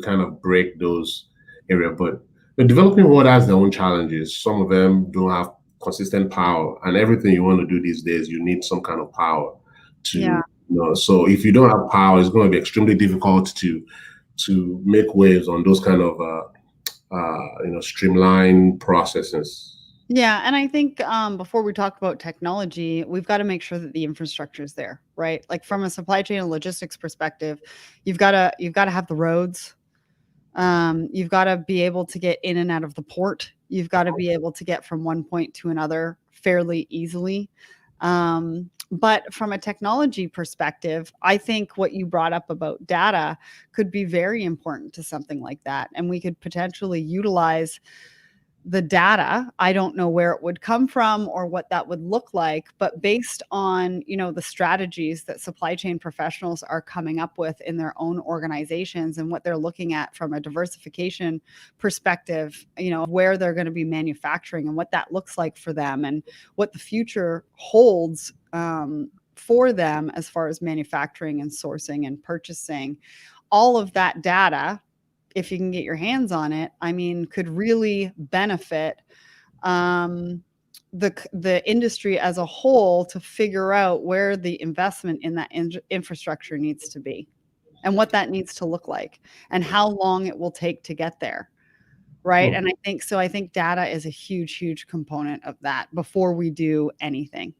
S2: kind of break those areas? But the developing world has their own challenges. Some of them don't have consistent power, and everything you want to do these days, you need some kind of power
S1: Yeah.
S2: to. So if you don't have power, it's going to be extremely difficult to make waves on those kind of streamline processes.
S1: Yeah, and I think before we talk about technology, we've got to make sure that the infrastructure is there, right? Like from a supply chain and logistics perspective, you've got to have the roads. You've got to be able to get in and out of the port. You've got to be able to get from one point to another fairly easily. But from a technology perspective, I think what you brought up about data could be very important to something like that, and we could potentially utilize the data. I don't know where it would come from or what that would look like, but based on, the strategies that supply chain professionals are coming up with in their own organizations and what they're looking at from a diversification perspective, where they're going to be manufacturing and what that looks like for them and what the future holds for them as far as manufacturing and sourcing and purchasing. All of that data, if you can get your hands on it, I mean, could really benefit the industry as a whole to figure out where the investment in that infrastructure needs to be and what that needs to look like and how long it will take to get there. Right. And I think data is a huge component of that before we do anything.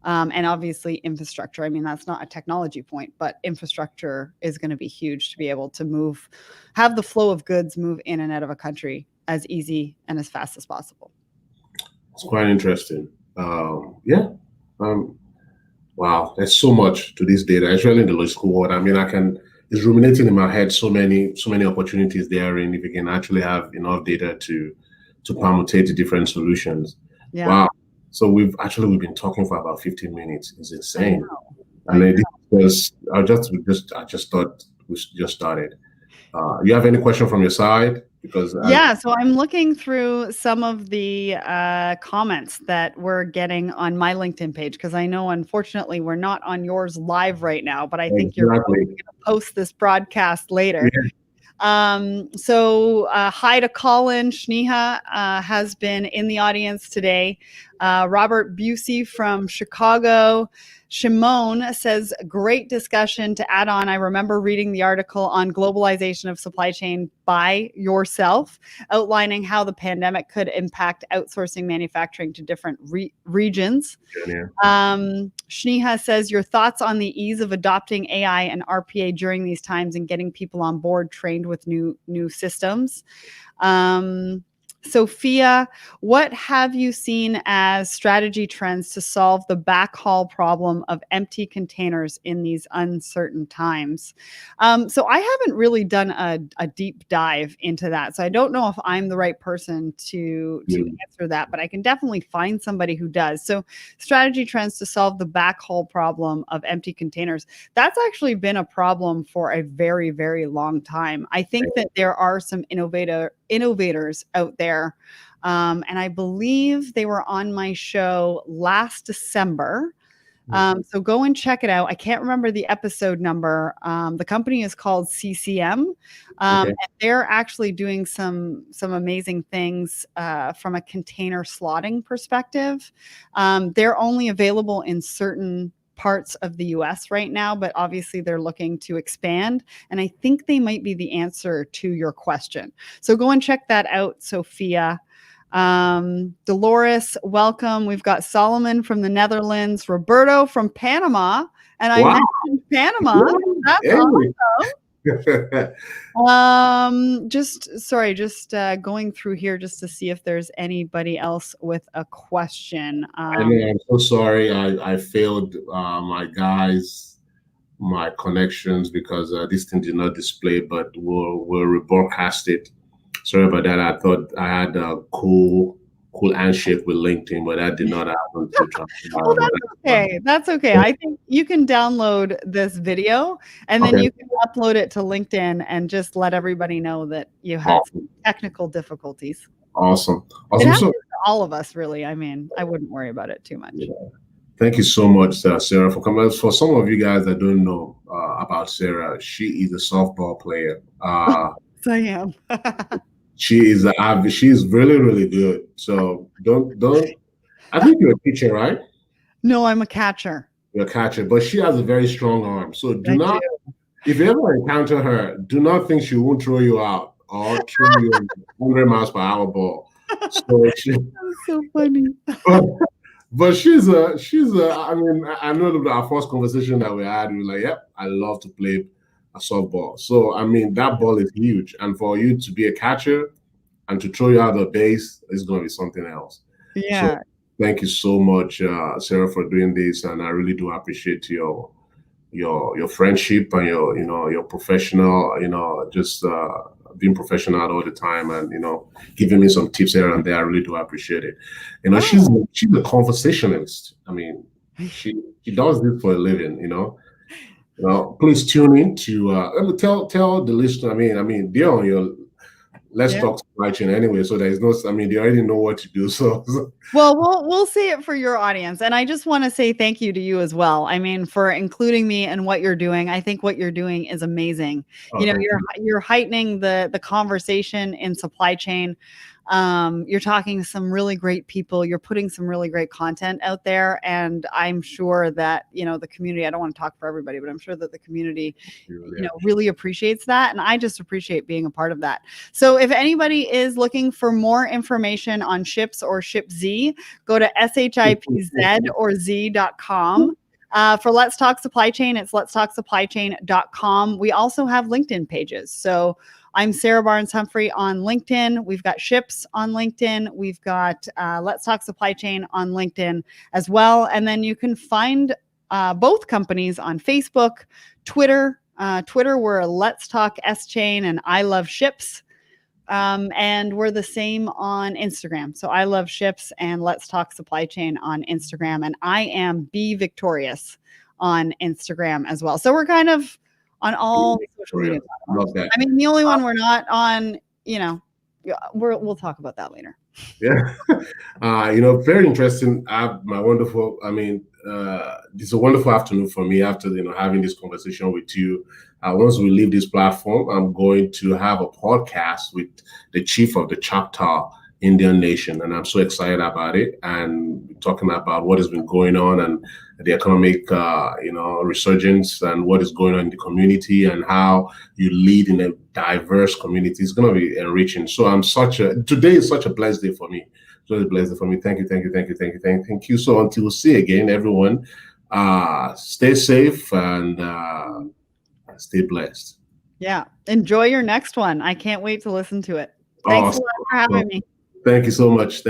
S1: And obviously infrastructure. I mean, that's not a technology point, but infrastructure is going to be huge to be able to have the flow of goods move in and out of a country as easy and as fast as possible.
S2: It's quite interesting. Yeah. Wow, there's so much to this data, especially in the logistical world. I mean, it's ruminating in my head so many opportunities there, and if you can actually have enough data to permutate the different solutions.
S1: Yeah.
S2: Wow. So we've been talking for about 15 minutes. It's insane.
S1: I
S2: just thought we just started. You have any question from your side? Because
S1: so I'm looking through some of the comments that we're getting on my LinkedIn page, because I know, unfortunately, we're not on yours live right now, but I think you're probably going to post this broadcast later. Yeah. So hi to Colin. Shneha has been in the audience today. Robert Busey from Chicago. Shimon says, great discussion. To add on, I remember reading the article on globalization of supply chain by yourself, outlining how the pandemic could impact outsourcing manufacturing to different regions. Yeah. Shneha says, your thoughts on the ease of adopting AI and RPA during these times and getting people on board trained with new systems. Sophia, what have you seen as strategy trends to solve the backhaul problem of empty containers in these uncertain times? So I haven't really done a deep dive into that. So I don't know if I'm the right person to answer that, but I can definitely find somebody who does. So strategy trends to solve the backhaul problem of empty containers. That's actually been a problem for a very, very long time. I think that there are some innovators out there. And I believe they were on my show last December. So go and check it out. I can't remember the episode number. The company is called CCM. And they're actually doing some amazing things from a container slotting perspective. They're only available in certain parts of the US right now, but obviously they're looking to expand. And I think they might be the answer to your question. So go and check that out, Sophia. Dolores, welcome. We've got Solomon from the Netherlands, Roberto from Panama. And I mentioned Panama. That's awesome. Just going through here just to see if there's anybody else with a question.
S2: I'm so sorry. I failed my connections because this thing did not display, but we'll rebroadcast it. Sorry about that. I thought I had a cool cool handshake with LinkedIn, but that did not happen to try.
S1: Well, that's okay. That's okay. I think you can download this video and then
S2: Okay.
S1: you can upload it to LinkedIn and just let everybody know that you had some technical difficulties.
S2: Awesome.
S1: It
S2: Awesome.
S1: happens
S2: So,
S1: to all of us, really. I mean, I wouldn't worry about it too much.
S2: yeah. Thank you so much, Sarah, for coming. For some of you guys that don't know about Sarah, she is a softball player.
S1: So I am.
S2: She's really, really good. So don't. I think you're a pitcher, right?
S1: No, I'm a catcher.
S2: You're a catcher, but she has a very strong arm. So do
S1: I
S2: not,
S1: do.
S2: if you ever encounter her, do not think she won't throw you out or throw you a 100 miles per hour ball. So
S1: That's so funny.
S2: but I mean, I know that our first conversation that we had, we were like, yep, I love to play a softball. So I mean, that ball is huge. And for you to be a catcher and to throw you out of the base is gonna be something else.
S1: Yeah.
S2: So thank you so much, Sarah, for doing this. And I really do appreciate your friendship and your professional, just being professional all the time, and giving me some tips here and there. I really do appreciate it. She's a conversationalist. I mean, she does this for a living. Please tune in to tell the listener. I mean, they're on your Let's Talk Supply Chain anyway, so there's no. I mean, they already know what to do. So
S1: well, we'll say it for your audience, and I just want to say thank you to you as well. I mean, for including me in what you're doing. I think what you're doing is amazing. You're heightening the conversation in supply chain. You're talking to some really great people. You're putting some really great content out there, and I'm sure that the community. I don't want to talk for everybody, but I'm sure that the community, really appreciates that, and I just appreciate being a part of that. So, if anybody is looking for more information on Ships or ShipZ, go to shipz or z.com. For Let's Talk Supply Chain, it's letstalksupplychain.com. We also have LinkedIn pages. So I'm Sara Barnes-Humphey on LinkedIn. We've got Ships on LinkedIn. We've got Let's Talk Supply Chain on LinkedIn as well. And then you can find both companies on Facebook, Twitter. Twitter, we're Let's Talk S Chain and I Love Ships. And we're the same on Instagram. So I Love Ships and Let's Talk Supply Chain on Instagram. And I am Be Victorious on Instagram as well. So we're kind of on all social media platforms. I mean, the only one we're not on, we'll talk about that later.
S2: Yeah. Very interesting. It's a wonderful afternoon for me after, having this conversation with you. Once we leave this platform, I'm going to have a podcast with the chief of the Choctaw Indian Nation, and I'm so excited about it, and talking about what has been going on and the economic, resurgence, and what is going on in the community, and how you lead in a diverse community. It's going to be enriching. So today is such a blessed day for me. So it's a blessed day for me. Thank you. So until we see again, everyone, stay safe and stay blessed.
S1: Yeah. Enjoy your next one. I can't wait to listen to it. Thanks a lot for having me.
S2: Thank you so much.